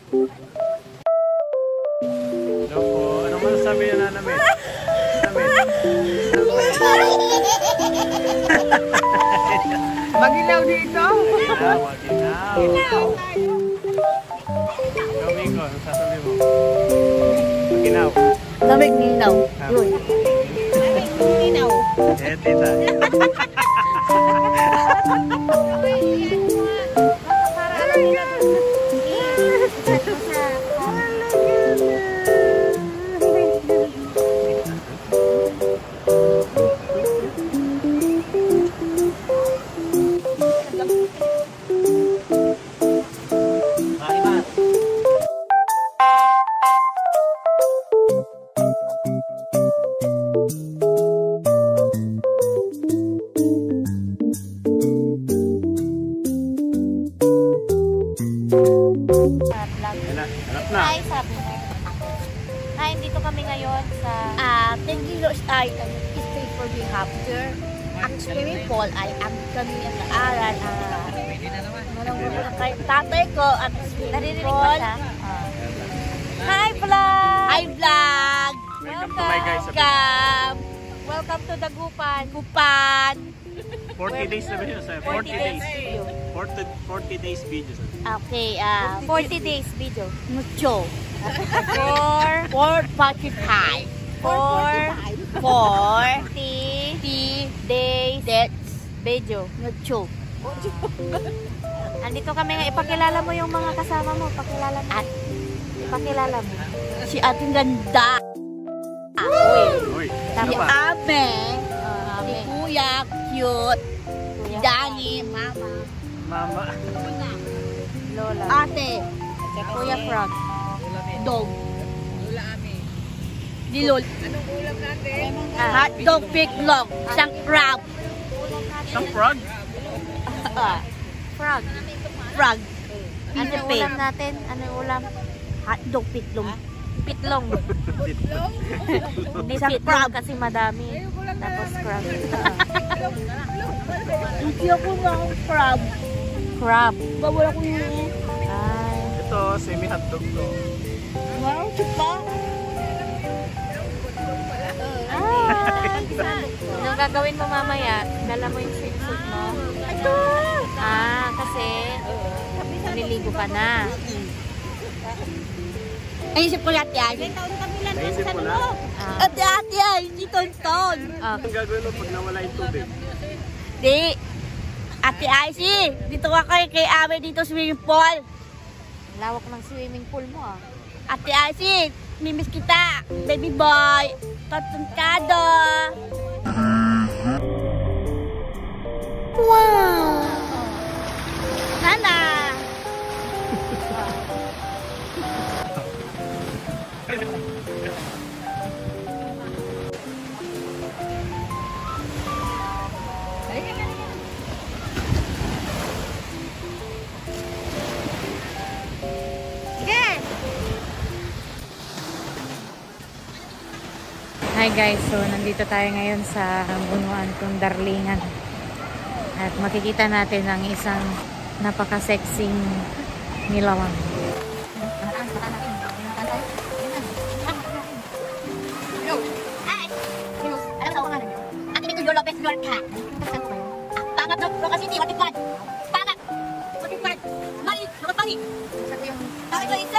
Hello po. Anong masasabi niyo na namin? Maginaw dito. Maginaw. Domingo, anong sasabi mo? Maginaw. Lamig ninaw. Yun. Maginaw. Eh, tita. Hi, sabi mo. Hi, dito kami ngayon sa Tengilos Island. Stay for the after. Ang swimming pool ay ang kami nag-aaral. Kay tatay ko at swimming pool. Hi, vlog! Hi, vlog! Welcome to my guys. Welcome to Dagupan. Gupan. 40 days na ba yun? 40 days. 40 days video. Okay, 40 days video. Mucho. 4 45. 40 days video. Mucho. Andito kami nga. Ipakilala mo yung mga kasama mo. Pakilala mo. Ipakilala mo. Si ating ganda. Uy, Si ano ba? Ame. Si Kuya, cute. Si Dani, Mama. Mama. Lola. Ate. Kuya Frog. Dog. Lula Ami. Dilol. Anong ulam natin? Hotdog piglog. Isang crab. Isang frog? Frog. Frog. Ano yung ulam natin? Ano yung ulam? Hotdog pitlong. Pitlong. Putlong? Hindi pitlong kasi madami. Tapos crab. Hindi ako ng crab. Crab. Bawal ako yung... Ay. Ito, semi-hotdog to. Wow, chupa. Anong gagawin mo mamaya? Dala mo yung swimsuit mo? Ito! Kasi naliligo ka na. Naisip ko lahat yan. Naisip ko na. Ate yan, hindi tonton. Ang gagawin mo pag nawala yung tubig? Di. Ate Icy, dito ka kay Ame dito swimming pool. Lawak ng swimming pool mo Ate Icy, mimiss kita. Baby boy. Tatuntado. Wow. Nana. Hi guys, so nandito tayo ngayon sa bunuan kong Darlingan at makikita natin ang isang napaka-sexing nilawang. Lopez Lorca. Pangat na pro kasi hindi matipad. Pangat. Matipad. Mali, matipad. Bakit ba isa?